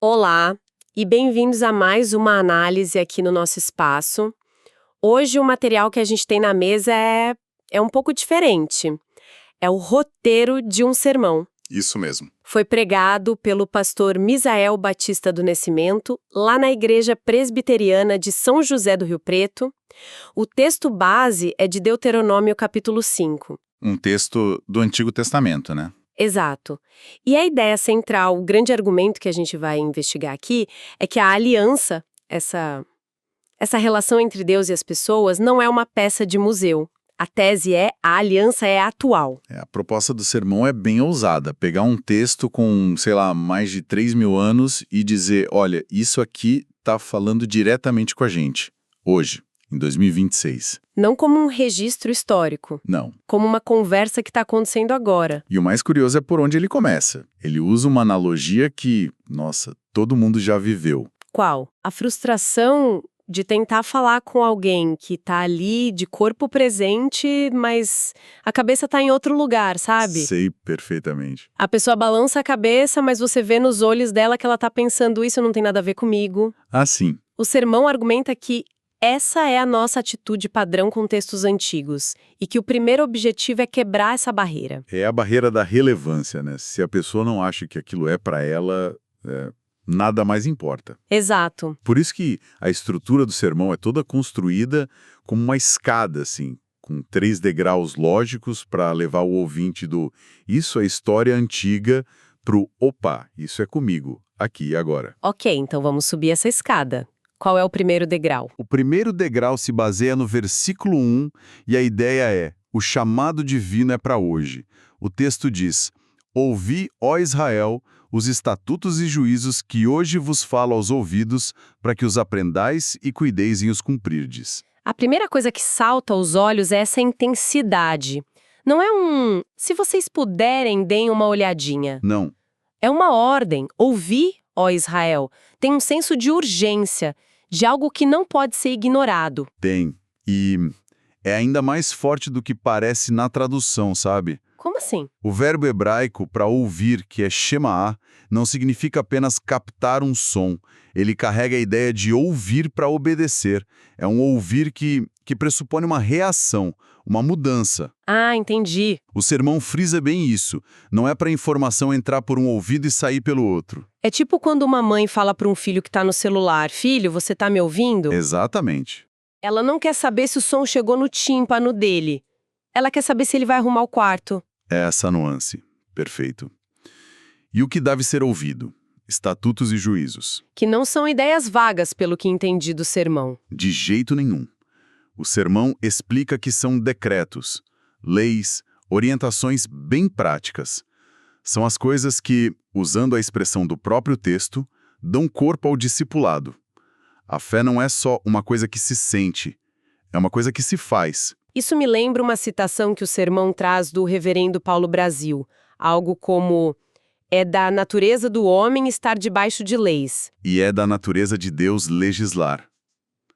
Olá e bem-vindos a mais uma análise aqui no nosso espaço. Hoje o material que a gente tem na mesa é um pouco diferente. É o roteiro de um sermão. Isso mesmo. Foi pregado pelo pastor Misael Batista do Nascimento, lá na Igreja Presbiteriana de São José do Rio Preto. O texto base é de Deuteronômio capítulo 5. Um texto do Antigo Testamento, né? Exato. E a ideia central, o grande argumento que a gente vai investigar aqui, é que a aliança, essa relação entre Deus e as pessoas, não é uma peça de museu. A tese é, a aliança é atual. A proposta do sermão é bem ousada. Pegar um texto com, mais de 3.000 anos e dizer, olha, isso aqui está falando diretamente com a gente, hoje, em 2026. Não como um registro histórico. Não. Como uma conversa que está acontecendo agora. E o mais curioso é por onde ele começa. Ele usa uma analogia que, todo mundo já viveu. Qual? A frustração de tentar falar com alguém que tá ali de corpo presente, mas a cabeça tá em outro lugar, sabe? Sei perfeitamente. A pessoa balança a cabeça, mas você vê nos olhos dela que ela tá pensando isso não tem nada a ver comigo. Ah, sim. O sermão argumenta que essa é a nossa atitude padrão com textos antigos e que o primeiro objetivo é quebrar essa barreira. É a barreira da relevância, né? Se a pessoa não acha que aquilo é para ela, nada mais importa. Exato. Por isso que a estrutura do sermão é toda construída como uma escada, assim, com 3 degraus lógicos para levar o ouvinte do isso é história antiga pro opa, isso é comigo, aqui e agora. Ok, então vamos subir essa escada. Qual é o primeiro degrau? O primeiro degrau se baseia no versículo 1 e a ideia é, o chamado divino é para hoje. O texto diz, ouvi, ó Israel, os estatutos e juízos que hoje vos falo aos ouvidos, para que os aprendais e cuideis em os cumprirdes. A primeira coisa que salta aos olhos é essa intensidade. Não é se vocês puderem, deem uma olhadinha. Não. É uma ordem. Ouvi, ó Israel. Tem um senso de urgência, de algo que não pode ser ignorado. Tem. E é ainda mais forte do que parece na tradução, sabe? Como assim? O verbo hebraico para ouvir, que é shemaá, não significa apenas captar um som. Ele carrega a ideia de ouvir para obedecer. É um ouvir que pressupõe uma reação, uma mudança. Ah, entendi. O sermão frisa bem isso. Não é para a informação entrar por um ouvido e sair pelo outro. É tipo quando uma mãe fala para um filho que tá no celular, filho, você tá me ouvindo? Exatamente. Ela não quer saber se o som chegou no tímpano dele. Ela quer saber se ele vai arrumar o quarto. É essa nuance. Perfeito. E o que deve ser ouvido? Estatutos e juízos. Que não são ideias vagas, pelo que entendi do sermão. De jeito nenhum. O sermão explica que são decretos, leis, orientações bem práticas. São as coisas que, usando a expressão do próprio texto, dão corpo ao discipulado. A fé não é só uma coisa que se sente, é uma coisa que se faz. Isso me lembra uma citação que o sermão traz do reverendo Paulo Brasil. Algo como, é da natureza do homem estar debaixo de leis. E é da natureza de Deus legislar.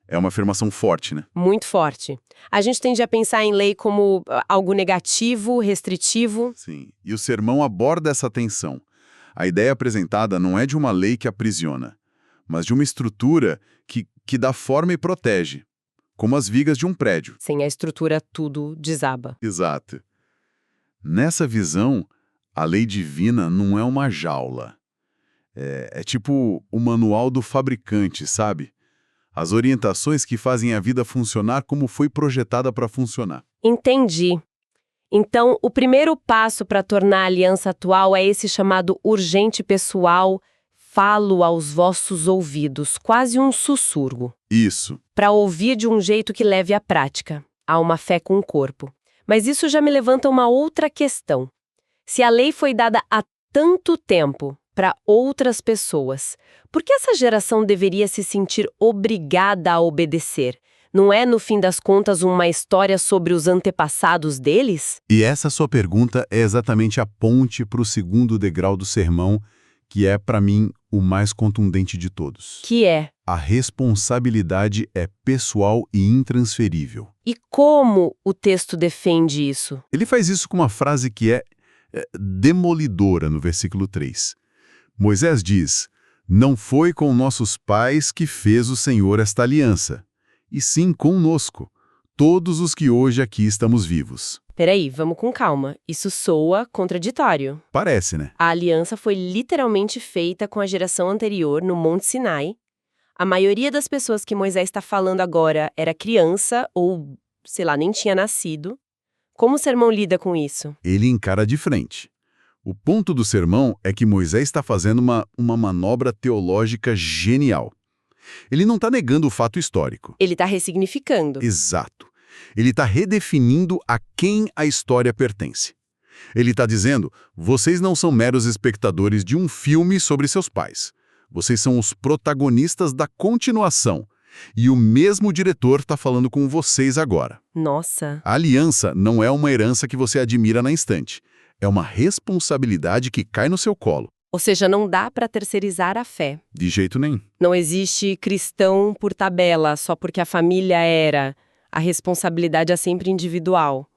É uma afirmação forte, né? Muito forte. A gente tende a pensar em lei como algo negativo, restritivo. Sim. E o sermão aborda essa tensão. A ideia apresentada não é de uma lei que aprisiona, mas de uma estrutura que dá forma e protege, como as vigas de um prédio. Sem a estrutura, tudo desaba. Exato. Nessa visão, a lei divina não é uma jaula. É tipo o manual do fabricante, sabe? As orientações que fazem a vida funcionar como foi projetada para funcionar. Entendi. Então, o primeiro passo para tornar a aliança atual é esse chamado urgente pessoal, falo aos vossos ouvidos, quase um sussurro. Isso. Para ouvir de um jeito que leve à prática. Há uma fé com o corpo. Mas isso já me levanta uma outra questão. Se a lei foi dada há tanto tempo para outras pessoas, por que essa geração deveria se sentir obrigada a obedecer? Não é, no fim das contas, uma história sobre os antepassados deles? E essa sua pergunta é exatamente a ponte para o segundo degrau do sermão, que é, para mim, o mais contundente de todos. Que é? A responsabilidade é pessoal e intransferível. E como o texto defende isso? Ele faz isso com uma frase que é demolidora no versículo 3. Moisés diz, Não foi com nossos pais que fez o Senhor esta aliança, e sim conosco, todos os que hoje aqui estamos vivos. Peraí, vamos com calma. Isso soa contraditório. Parece, né? A aliança foi literalmente feita com a geração anterior no Monte Sinai. A maioria das pessoas que Moisés está falando agora era criança ou, sei lá, nem tinha nascido. Como o sermão lida com isso? Ele encara de frente. O ponto do sermão é que Moisés está fazendo uma manobra teológica genial. Ele não está negando o fato histórico. Ele está ressignificando. Exato. Ele está redefinindo a quem a história pertence. Ele está dizendo, vocês não são meros espectadores de um filme sobre seus pais. Vocês são os protagonistas da continuação. E o mesmo diretor está falando com vocês agora. Nossa. A aliança não é uma herança que você admira na instante. É uma responsabilidade que cai no seu colo. Ou seja, não dá para terceirizar a fé. De jeito nenhum. Não existe cristão por tabela, só porque a família era. A responsabilidade é sempre individual.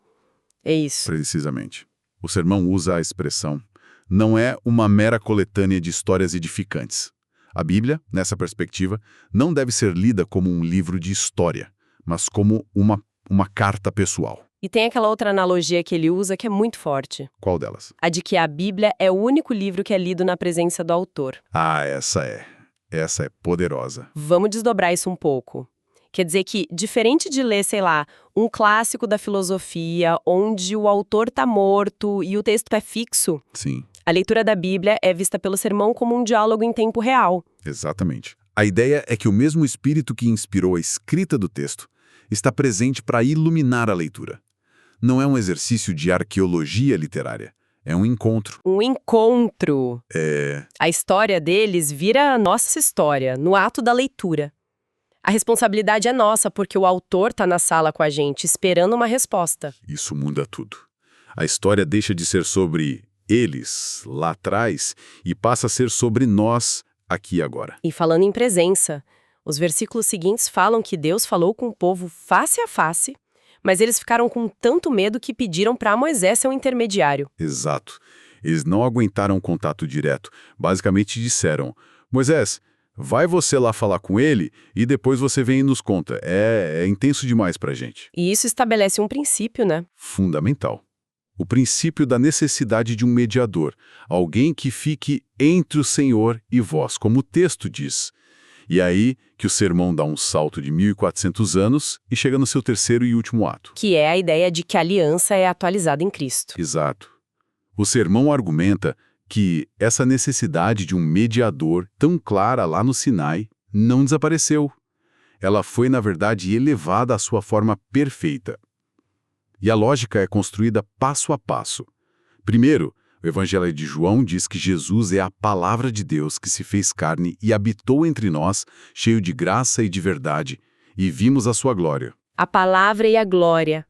É isso. Precisamente. O sermão usa a expressão não é uma mera coletânea de histórias edificantes. A Bíblia, nessa perspectiva, não deve ser lida como um livro de história, mas como uma carta pessoal. E tem aquela outra analogia que ele usa que é muito forte. Qual delas? A de que a Bíblia é o único livro que é lido na presença do autor. Ah, essa é poderosa. Vamos desdobrar isso um pouco. Quer dizer que, diferente de ler, sei lá, um clássico da filosofia, onde o autor está morto e o texto é fixo, Sim, a leitura da Bíblia é vista pelo sermão como um diálogo em tempo real. exatamente. A ideia é que o mesmo espírito que inspirou a escrita do texto está presente para iluminar a leitura. Não é um exercício de arqueologia literária, é um encontro. Um encontro. A história deles vira a nossa história, no ato da leitura. A responsabilidade é nossa, porque o autor está na sala com a gente, esperando uma resposta. Isso muda tudo. A história deixa de ser sobre eles, lá atrás, e passa a ser sobre nós, aqui e agora. E falando em presença, os versículos seguintes falam que Deus falou com o povo face a face, mas eles ficaram com tanto medo que pediram para Moisés ser um intermediário. Exato. Eles não aguentaram contato direto. Basicamente disseram, Moisés, vai você lá falar com ele e depois você vem e nos conta. É intenso demais pra gente. E isso estabelece um princípio, né? Fundamental. O princípio da necessidade de um mediador, alguém que fique entre o Senhor e vós, como o texto diz. E aí que o sermão dá um salto de 1.400 anos e chega no seu terceiro e último ato. Que é a ideia de que a aliança é atualizada em Cristo. Exato. O sermão argumenta que essa necessidade de um mediador tão clara lá no Sinai não desapareceu. Ela foi, na verdade, elevada à sua forma perfeita. E a lógica é construída passo a passo. Primeiro, o Evangelho de João diz que Jesus é a palavra de Deus que se fez carne e habitou entre nós, cheio de graça e de verdade, e vimos a sua glória. A palavra e a glória.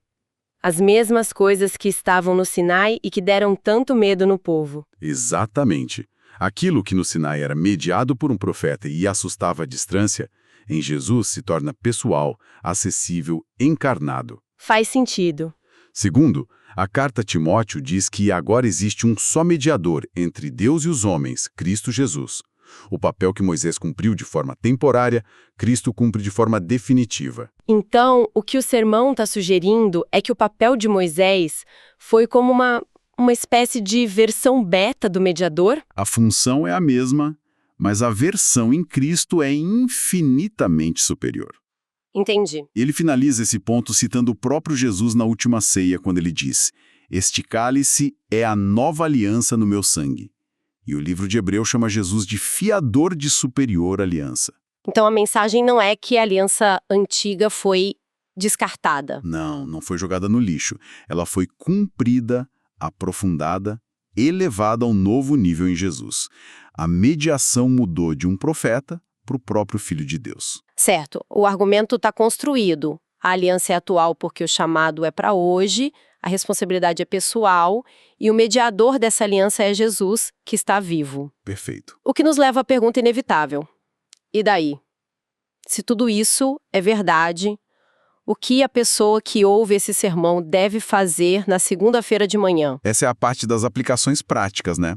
As mesmas coisas que estavam no Sinai e que deram tanto medo no povo. Exatamente. Aquilo que no Sinai era mediado por um profeta e assustava à distância, em Jesus se torna pessoal, acessível, encarnado. Faz sentido. Segundo, a carta a Timóteo diz que agora existe um só mediador entre Deus e os homens, Cristo Jesus. O papel que Moisés cumpriu de forma temporária, Cristo cumpre de forma definitiva. Então, o que o sermão está sugerindo é que o papel de Moisés foi como uma espécie de versão beta do mediador? A função é a mesma, mas a versão em Cristo é infinitamente superior. Entendi. Ele finaliza esse ponto citando o próprio Jesus na última ceia, quando ele diz: "Este cálice é a nova aliança no meu sangue." E o livro de Hebreus chama Jesus de fiador de superior aliança. Então a mensagem não é que a aliança antiga foi descartada. Não foi jogada no lixo. Ela foi cumprida, aprofundada, elevada a um novo nível em Jesus. A mediação mudou de um profeta para o próprio Filho de Deus. Certo, o argumento está construído. A aliança é atual porque o chamado é para hoje, a responsabilidade é pessoal e o mediador dessa aliança é Jesus, que está vivo. Perfeito. O que nos leva à pergunta inevitável. E daí? Se tudo isso é verdade, o que a pessoa que ouve esse sermão deve fazer na segunda-feira de manhã? Essa é a parte das aplicações práticas, né?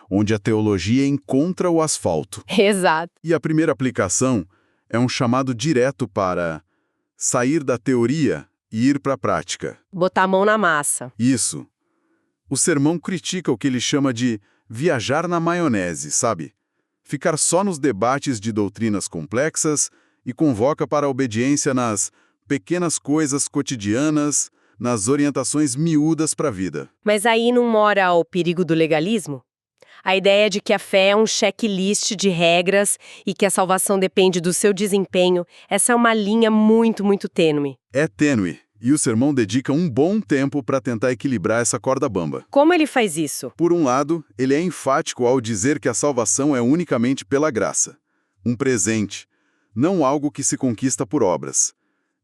onde a teologia encontra o asfalto. Exato. E a primeira aplicação é um chamado direto para sair da teoria e ir para a prática. Botar a mão na massa. Isso. O sermão critica o que ele chama de viajar na maionese, sabe? Ficar só nos debates de doutrinas complexas e convoca para a obediência nas pequenas coisas cotidianas, nas orientações miúdas para a vida. Mas aí não mora o perigo do legalismo? A ideia de que a fé é um checklist de regras e que a salvação depende do seu desempenho, essa é uma linha muito, muito tênue. É tênue, e o sermão dedica um bom tempo para tentar equilibrar essa corda bamba. Como ele faz isso? Por um lado, ele é enfático ao dizer que a salvação é unicamente pela graça, um presente, não algo que se conquista por obras.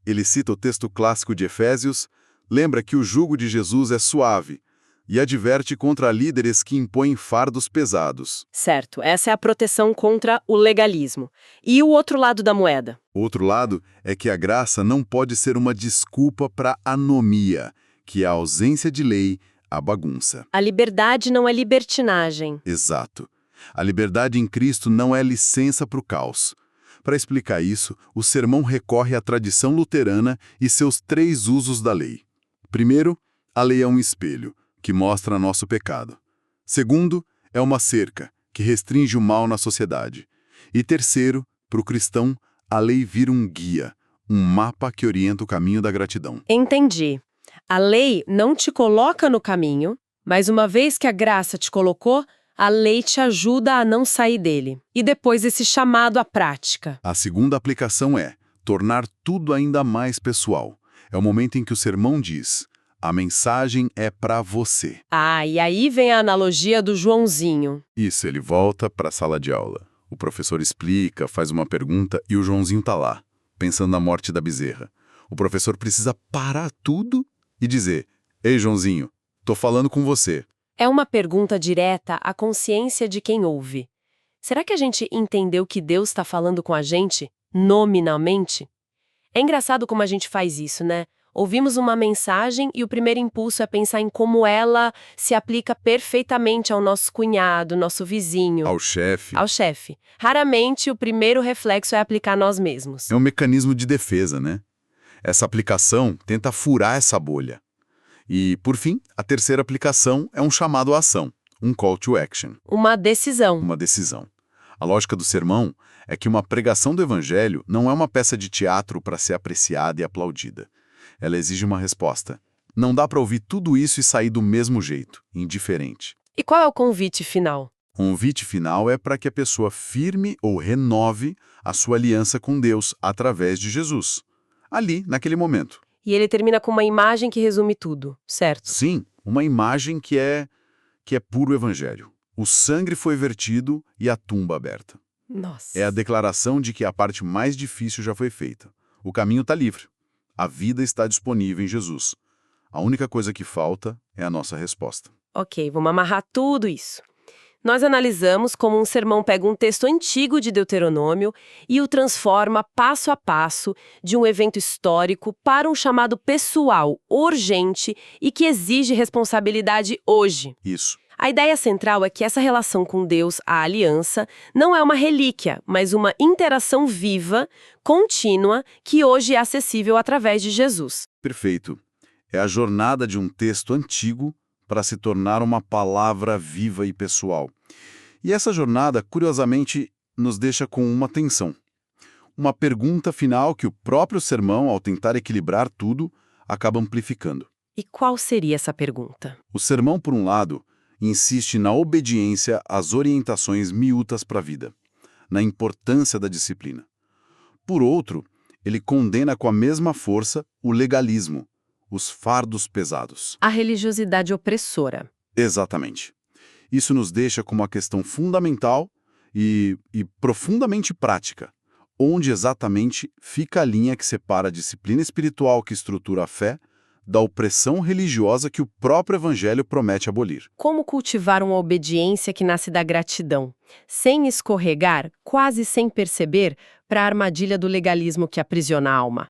Ele cita o texto clássico de Efésios, lembra que o jugo de Jesus é suave e adverte contra líderes que impõem fardos pesados. Certo, essa é a proteção contra o legalismo. E o outro lado da moeda? Outro lado é que a graça não pode ser uma desculpa para a anomia, que é a ausência de lei, a bagunça. A liberdade não é libertinagem. Exato. A liberdade em Cristo não é licença para o caos. Para explicar isso, o sermão recorre à tradição luterana e seus 3 usos da lei. Primeiro, a lei é um espelho, que mostra nosso pecado. Segundo, é uma cerca, que restringe o mal na sociedade. E terceiro, para o cristão, a lei vira um guia, um mapa que orienta o caminho da gratidão. Entendi. A lei não te coloca no caminho, mas uma vez que a graça te colocou, a lei te ajuda a não sair dele. E depois esse chamado à prática. A segunda aplicação é tornar tudo ainda mais pessoal. É o momento em que o sermão diz: a mensagem é para você. Ah, e aí vem a analogia do Joãozinho. Isso, ele volta para a sala de aula. O professor explica, faz uma pergunta e o Joãozinho tá lá, pensando na morte da bezerra. O professor precisa parar tudo e dizer: ei, Joãozinho, tô falando com você. É uma pergunta direta à consciência de quem ouve. Será que a gente entendeu que Deus está falando com a gente, nominalmente? É engraçado como a gente faz isso, né? Ouvimos uma mensagem e o primeiro impulso é pensar em como ela se aplica perfeitamente ao nosso cunhado, nosso vizinho. Ao chefe. Ao chefe. Raramente o primeiro reflexo é aplicar nós mesmos. É um mecanismo de defesa, né? Essa aplicação tenta furar essa bolha. E, por fim, a terceira aplicação é um chamado à ação, um call to action. Uma decisão. Uma decisão. A lógica do sermão é que uma pregação do evangelho não é uma peça de teatro para ser apreciada e aplaudida. Ela exige uma resposta. Não dá para ouvir tudo isso e sair do mesmo jeito, indiferente. E qual é o convite final? O convite final é para que a pessoa firme ou renove a sua aliança com Deus através de Jesus. Ali, naquele momento. E ele termina com uma imagem que resume tudo, certo? Sim, uma imagem que é puro evangelho. O sangue foi vertido e a tumba aberta. Nossa. É a declaração de que a parte mais difícil já foi feita. O caminho está livre. A vida está disponível em Jesus. A única coisa que falta é a nossa resposta. Ok, vamos amarrar tudo isso. Nós analisamos como um sermão pega um texto antigo de Deuteronômio e o transforma passo a passo de um evento histórico para um chamado pessoal, urgente e que exige responsabilidade hoje. Isso. A ideia central é que essa relação com Deus, a aliança, não é uma relíquia, mas uma interação viva, contínua, que hoje é acessível através de Jesus. Perfeito. É a jornada de um texto antigo para se tornar uma palavra viva e pessoal. E essa jornada, curiosamente, nos deixa com uma tensão. Uma pergunta final que o próprio sermão, ao tentar equilibrar tudo, acaba amplificando. E qual seria essa pergunta? O sermão, por um lado, insiste na obediência às orientações miúdas para a vida, na importância da disciplina. Por outro, ele condena com a mesma força o legalismo, os fardos pesados. A religiosidade opressora. Exatamente. Isso nos deixa com uma questão fundamental e profundamente prática. Onde exatamente fica a linha que separa a disciplina espiritual que estrutura a fé da opressão religiosa que o próprio evangelho promete abolir? Como cultivar uma obediência que nasce da gratidão, sem escorregar, quase sem perceber, para a armadilha do legalismo que aprisiona a alma?